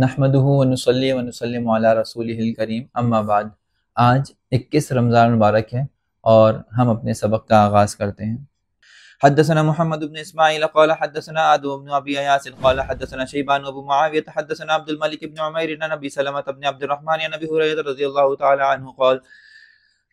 نحمدہ ونصلی ونسلم علی رسولہ الکریم اما بعد۔ آج 21 رمضان مبارک ہے اور ہم اپنے سبق کا آغاز کرتے ہیں۔ حدثنا محمد بن اسماعیل قال حدثنا آدم بن ابی ایاس قال حدثنا شیبان ابو معاویہ حدثنا عبد الملک بن عمیر عن ابی سلمہ بن عبد الرحمن عن ابی ہریرہ رضی اللہ تعالی عنہ قال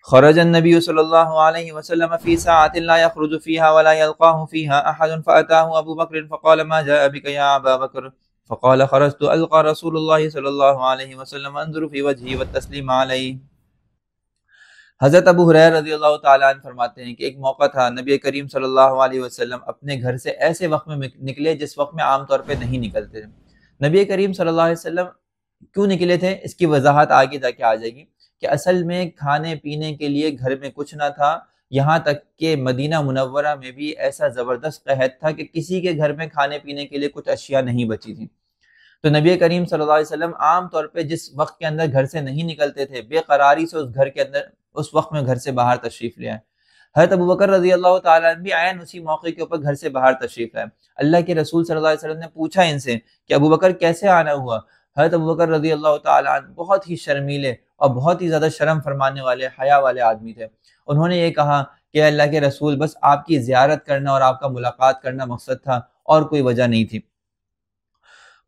خرج النبي صلى الله عليه وسلم في ساعة لا يخرج فيها ولا يلقاه فيها أحد فأتاه أبو بكر فقال ما جاء بك يا أبا بكر فقال خرجت ألقى رسول الله صلى الله عليه وسلم انظر في وجهه والتسليم عليه۔ حضرت ابو ہریرہ رضی اللہ تعالیٰ عنہ فرماتے ہیں کہ ایک موقع تھا، نبی کریم صلی اللہ علیہ وسلم اپنے گھر سے ایسے وقت میں نکلے جس وقت میں عام طور پہ نہیں نکلتے تھے۔ نبی کریم صلی اللہ علیہ وسلم کیوں نکلے تھے اس کی وضاحت آگے جا کے آ جائے گی کہ اصل میں کھانے پینے کے لیے گھر میں کچھ نہ تھا، یہاں تک کہ مدینہ منورہ میں بھی ایسا زبردست قحط تھا کہ کسی کے گھر میں کھانے پینے کے لیے کچھ اشیاء نہیں بچی تھیں۔ تو نبی کریم صلی اللہ علیہ وسلم عام طور پہ جس وقت کے اندر گھر سے نہیں نکلتے تھے، بے قراری سے اس وقت میں گھر سے باہر تشریف لے آئے۔ حضرت ابو بکر رضی اللہ تعالیٰ عنہ بھی عین اسی موقع کے اوپر گھر سے باہر تشریف لائے۔ اللہ کے رسول صلی اللہ علیہ وسلم نے پوچھا ان سے کہ ابو بکر کیسے آنا ہوا؟ حضرت ابو بکر رضی اللہ تعالیٰ عنہ بہت ہی شرمیلے اور بہت ہی زیادہ شرم فرمانے والے، حیا والے آدمی تھے۔ انہوں نے یہ کہا کہ اللہ کے رسول، بس آپ کی زیارت کرنا اور آپ کا ملاقات کرنا مقصد تھا اور کوئی وجہ نہیں تھی۔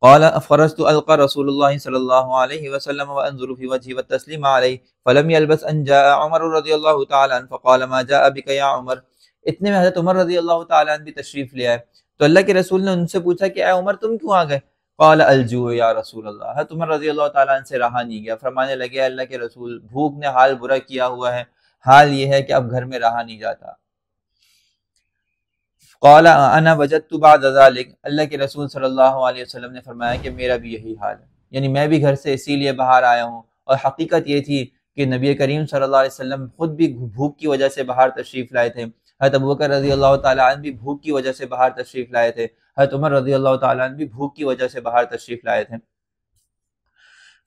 قال فرست القى رسول الله صلى الله عليه وسلم وانظر في وجهه والتسليم عليه فلم يلبس ان جاء عمر رضي الله تعالى عنه فقال ما جاء بك يا عمر۔ اتنے میں حضرت عمر رضی اللہ تعالیٰ عنہ بھی تشریف لے آئے تو اللہ کے رسول نے ان سے پوچھا کہ اے عمر تم کیوں آ گئے؟ قال الجوع یا رسول اللہ۔ حضرت عمر رضی اللہ تعالیٰ عنہ سے رہا نہیں گیا، فرمانے لگے اللہ کے رسول، بھوک نے حال برا کیا ہوا ہے، حال یہ ہے کہ اب گھر میں رہا نہیں جاتا۔ قال انا وجدت بعد ذلك، اللہ کے رسول صلی اللہ علیہ وسلم نے فرمایا کہ میرا بھی یہی حال ہے، یعنی میں بھی گھر سے اسی لیے باہر آیا ہوں۔ اور حقیقت یہ تھی کہ نبی کریم صلی اللہ علیہ وسلم خود بھی بھوک کی وجہ سے باہر تشریف لائے تھے، حضرت ابوبکر رضی اللہ تعالیٰ عنہ بھی بھوک کی وجہ سے باہر تشریف لائے تھے، حضرت عمر رضی اللہ تعالیٰ عنہ بھی بھوک کی وجہ سے باہر تشریف لائے تھے۔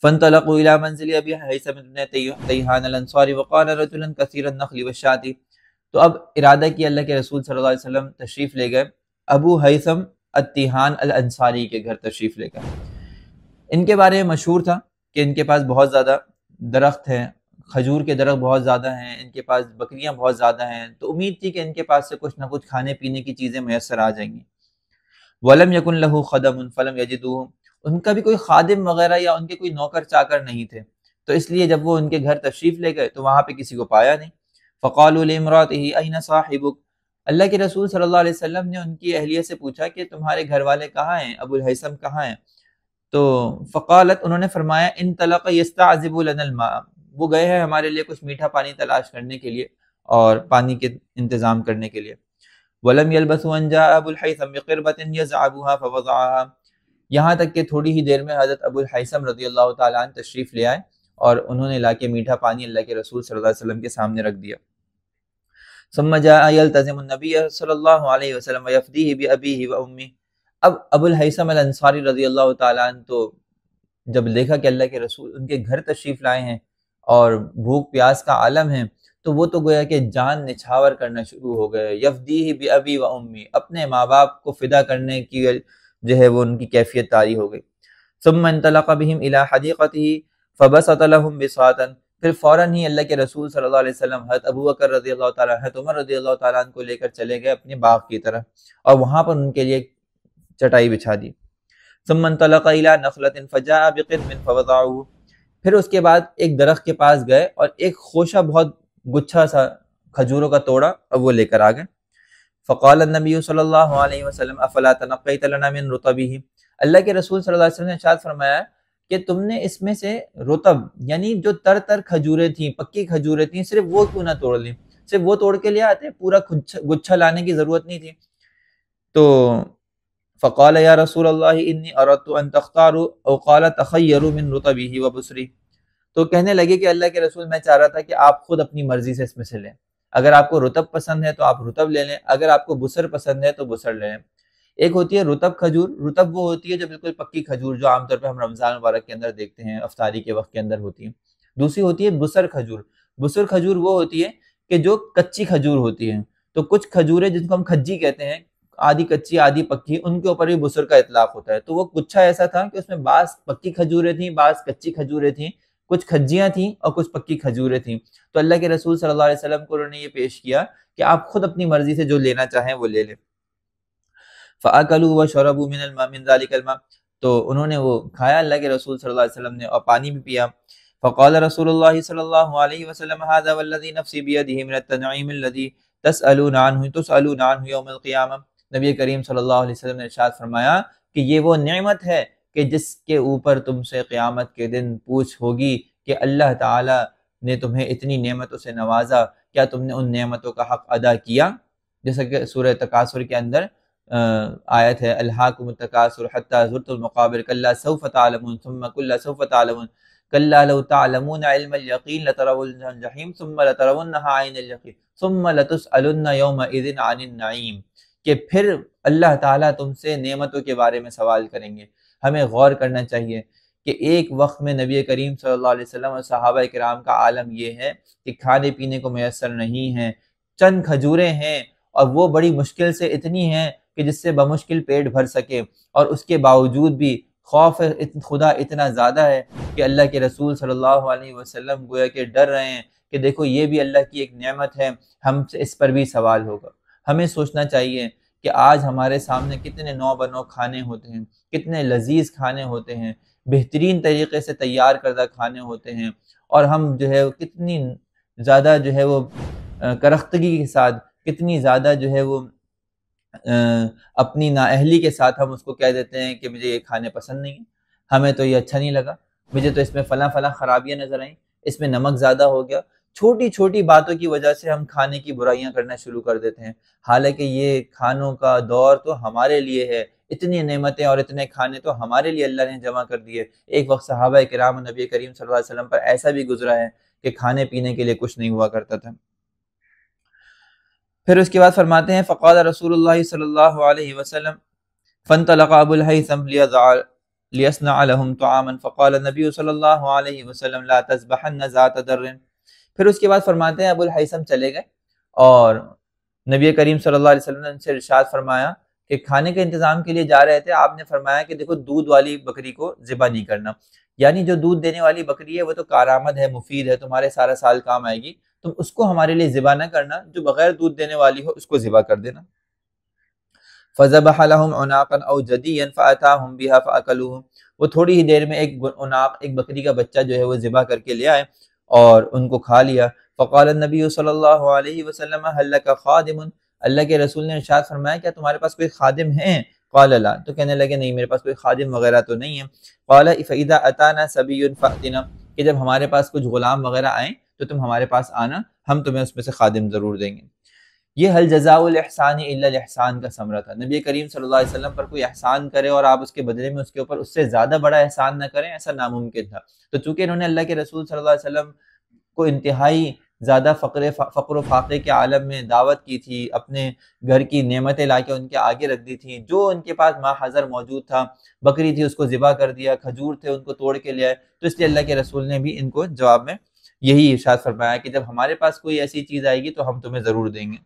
فانطلقوا الى منزل ابي هيثم بن تيهان الانصاري وقال رجلا كثير النخل والشاة۔ تو اب ارادہ کیا اللہ کے رسول صلی اللہ علیہ وسلم تشریف لے گئے ابو ہیثم التیہان الانصاری کے گھر تشریف لے گئے۔ ان کے بارے میں مشہور تھا کہ ان کے پاس بہت زیادہ درخت ہیں، کھجور کے درخت بہت زیادہ ہیں، ان کے پاس بکریاں بہت زیادہ ہیں، تو امید تھی کہ ان کے پاس سے کچھ نہ کچھ کھانے پینے کی چیزیں میسر آ جائیں گی۔ ولم یکن لہ خدم فلم یجدوہ، ان کا بھی کوئی خادم وغیرہ یا ان کے کوئی نوکر چاکر نہیں تھے، تو اس لیے جب وہ ان کے گھر تشریف لے گئے تو وہاں پہ کسی کو پایا نہیں۔ فقالوا لامرأته أين صاحبك، اللہ کے رسول صلی اللہ علیہ وسلم نے ان کی اہلیہ سے پوچھا کہ تمہارے گھر والے کہاں ہیں، ابو الہیثم کہاں ہیں؟ تو فقالت، انہوں نے فرمایا انطلق يستعذب لنا الماء، وہ گئے ہیں ہمارے لیے کچھ میٹھا پانی تلاش کرنے کے لیے اور پانی کے انتظام کرنے کے لیے۔ ولم يلبثوا ان جاء ابو الہیثم بقربة يزعبها فوضعها، یہاں تک کہ تھوڑی ہی دیر میں حضرت ابو الہیثم رضی اللہ تعالیٰ عنہ تشریف لے آئے اور انہوں نے لا کے میٹھا پانی اللہ کے رسول صلی اللہ علیہ وسلم کے سامنے رکھ دیا۔ ثم جاء يلتزم النبي صلی اللہ علیہ وسلم ويفديه بأبيه وأمه، اب ابو الہیثم الانصاری رضی اللہ تعالیٰ عنہ تو جب دیکھا کہ اللہ کے رسول ان کے گھر تشریف لائے ہیں اور بھوک پیاس کا عالم ہے تو وہ تو گویا کہ جان نچھاور کرنا شروع ہو گئے۔ یفدیہ بأبی و امی، اپنے ماں باپ کو فدا کرنے کی جو ہے وہ ان کی کیفیت طاری ہو گئی۔ ثم انطلق بهم الى حدیقته فبسط لهم بساطا، پھر فوراً ہی اللہ کے رسول صلی اللہ علیہ وسلم حضرت ابو بکر رضی اللہ تعالیٰ، حضرت عمر رضی اللہ تعالیٰ عنہ کو لے کر چلے گئے اپنے باغ کی طرف اور وہاں پر ان کے لیے چٹائی بچھا دی۔ ثم انطلق الى نخلة فجاء بقدم فوضعه، پھر اس کے بعد ایک درخت کے پاس گئے اور ایک خوشہ بہت گچھا سا کھجوروں کا توڑا اور وہ لے کر آ گئے۔ فقال النبی صلی اللہ علیہ وسلم افلا تنقیت لنا من رطبه، اللہ کے رسول صلی اللہ علیہ وسلم نے ارشاد فرمایا کہ تم نے اس میں سے رطب یعنی جو تر تر کھجوریں تھیں، پکی کھجوریں تھیں، صرف وہ کیوں نہ توڑ لیں، صرف وہ توڑ کے لے آتے، پورا گچھا لانے کی ضرورت نہیں تھی۔ تو فقال یا رسول اللہ انی اردت ان تختاروا او قال تخیروا من رطبه وبصری، تو کہنے لگے کہ اللہ کے رسول میں چاہ رہا تھا کہ آپ خود اپنی مرضی سے اس میں سے لیں، اگر آپ کو رطب پسند ہے تو آپ رطب لے لیں، اگر آپ کو بصر پسند ہے تو بصر لے لیں۔ ایک ہوتی ہے رطب کھجور، رطب وہ ہوتی ہے جو بالکل پکی کھجور جو عام طور پہ ہم رمضان مبارک کے اندر دیکھتے ہیں، افطاری کے وقت کے اندر ہوتی ہے۔ دوسری ہوتی ہے بصر کھجور، بصر کھجور وہ ہوتی ہے کہ جو کچی کھجور ہوتی ہے۔ تو کچھ کھجوریں جن کو ہم کھجی کہتے ہیں، آدھی کچی آدھی پکی، ان کے اوپر بھی بسر کا اطلاق ہوتا ہے۔ تو وہ گچھا ایسا تھا کہ اس میں بعض پکی کھجوریں تھیں، بعض کچی کھجوریں تھیں، کچھ کھجیاں تھیں اور کچھ پکی کھجوریں تھیں۔ تو اللہ کے رسول صلی اللہ علیہ وسلم کو انہوں نے یہ پیش کیا کہ آپ خود اپنی مرضی سے جو لینا چاہیں وہ لے لیں۔ فَأَكَلُوا وَشَرَبُوا مِنَ الْمَاءِ مِنْ ذَلِكَ الْمَاءِ، تو انہوں نے وہ کھایا اللہ کے رسول صلی اللہ علیہ وسلم نے، اور پانی بھی پیا۔ فقال رسول اللہ صلی اللہ علیہ وسلم هذا والذی نفسی بیدہ من التنعیم الذی تسألون عنہ یوم القیامہ، نبی کریم صلی اللہ علیہ وسلم نے ارشاد فرمایا کہ یہ وہ نعمت ہے کہ جس کے اوپر تم سے قیامت کے دن پوچھ ہوگی کہ اللہ تعالیٰ نے تمہیں اتنی نعمتوں سے نوازا، کیا تم نے ان نعمتوں کا حق ادا کیا؟ جیسا کہ سورہ تکاثر کے اندر آیت ہے، الہاکم التکاثر حتی زرتم المقابر کلا سوف تعلمون ثم کلا سوف تعلمون کلا لو تعلمون علم الیقین لترون الجحیم ثم لترونها عین الیقین ثم لتسألن یومئذ عن النعیم، کہ پھر اللہ تعالیٰ تم سے نعمتوں کے بارے میں سوال کریں گے۔ ہمیں غور کرنا چاہیے کہ ایک وقت میں نبی کریم صلی اللہ علیہ وسلم اور صحابہ کرام کا عالم یہ ہے کہ کھانے پینے کو میسر نہیں ہے، چند کھجوریں ہیں اور وہ بڑی مشکل سے اتنی ہیں کہ جس سے بمشکل پیٹ بھر سکے، اور اس کے باوجود بھی خوف خدا اتنا زیادہ ہے کہ اللہ کے رسول صلی اللہ علیہ وسلم گویا کہ ڈر رہے ہیں کہ دیکھو یہ بھی اللہ کی ایک نعمت ہے، ہم سے اس پر بھی سوال ہوگا۔ ہمیں سوچنا چاہیے کہ آج ہمارے سامنے کتنے نو بنو کھانے ہوتے ہیں، کتنے لذیذ کھانے ہوتے ہیں، بہترین طریقے سے تیار کردہ کھانے ہوتے ہیں، اور ہم جو ہے کتنی زیادہ جو ہے وہ کرختگی کے ساتھ، کتنی زیادہ جو ہے وہ اپنی نااہلی کے ساتھ ہم اس کو کہہ دیتے ہیں کہ مجھے یہ کھانے پسند نہیں ہیں، ہمیں تو یہ اچھا نہیں لگا، مجھے تو اس میں فلاں خرابیاں نظر آئیں، اس میں نمک زیادہ ہو گیا۔ چھوٹی چھوٹی باتوں کی وجہ سے ہم کھانے کی برائیاں کرنا شروع کر دیتے ہیں، حالانکہ یہ کھانوں کا دور تو ہمارے لیے ہے، اتنی نعمتیں اور اتنے کھانے تو ہمارے لیے اللہ نے جمع کر دیے۔ ایک وقت صحابہ کرام نبی کریم صلی اللہ علیہ وسلم پر ایسا بھی گزرا ہے کہ کھانے پینے کے لیے کچھ نہیں ہوا کرتا تھا۔ پھر اس کے بعد فرماتے ہیں فقال رسول اللہ صلی اللہ علیہ وسلم فانطلق ابو الہیثم لیصنع لهم طعاما فقال النبی صلی اللہ علیہ وسلم لا تذبحن ذات در۔ پھر اس کے بعد فرماتے ہیں ابو الہیثم چلے گئے اور نبی کریم صلی اللہ علیہ وسلم نے ان سے ارشاد فرمایا کہ کھانے کے انتظام کے لیے جا رہے تھے، آپ نے فرمایا کہ دیکھو دودھ والی بکری کو ذبح نہیں کرنا، یعنی جو دودھ دینے والی بکری ہے وہ تو کارآمد ہے، مفید ہے، تمہارے سارا سال کام آئے گی، تم اس کو ہمارے لیے ذبح نہ کرنا، جو بغیر دودھ دینے والی ہو اس کو ذبح کر دینا۔ فذبح لهم عناقا او جديا فاتاهم بها فاكلوه، وہ تھوڑی ہی دیر میں ایک بکری کا بچہ جو ہے وہ ذبح کر کے لے آئے اور ان کو کھا لیا۔ فقال النبی صلی اللہ علیہ وسلم هل لك خادم، اللہ کے رسول نے ارشاد فرمایا کیا تمہارے پاس کوئی خادم ہیں؟ قال لا، تو کہنے لگے نہیں میرے پاس کوئی خادم وغیرہ تو نہیں ہے۔ قال فاذا اتانا صبي فاتنا، کہ جب ہمارے پاس کچھ غلام وغیرہ آئیں تو تم ہمارے پاس آنا، ہم تمہیں اس میں سے خادم ضرور دیں گے۔ یہ حل جزاء الاحسان الا الاحسان کا ثمرہ تھا، نبی کریم صلی اللہ علیہ وسلم پر کوئی احسان کرے اور آپ اس کے بدلے میں اس کے اوپر اس سے زیادہ بڑا احسان نہ کریں، ایسا ناممکن تھا۔ تو چونکہ انہوں نے اللہ کے رسول صلی اللہ علیہ وسلم کو انتہائی زیادہ فقر و فاقے کے عالم میں دعوت کی تھی، اپنے گھر کی نعمتیں لا کے ان کے آگے رکھ دی تھیں، جو ان کے پاس ما حضر موجود تھا، بکری تھی اس کو ذبح کر دیا، کھجور تھے ان کو توڑ کے لے آئے، تو اس لیے اللہ کے رسول نے بھی ان کو جواب میں یہی ارشاد فرمایا کہ جب ہمارے پاس کوئی ایسی چیز آئے گی تو ہم تمہیں ضرور دیں گے۔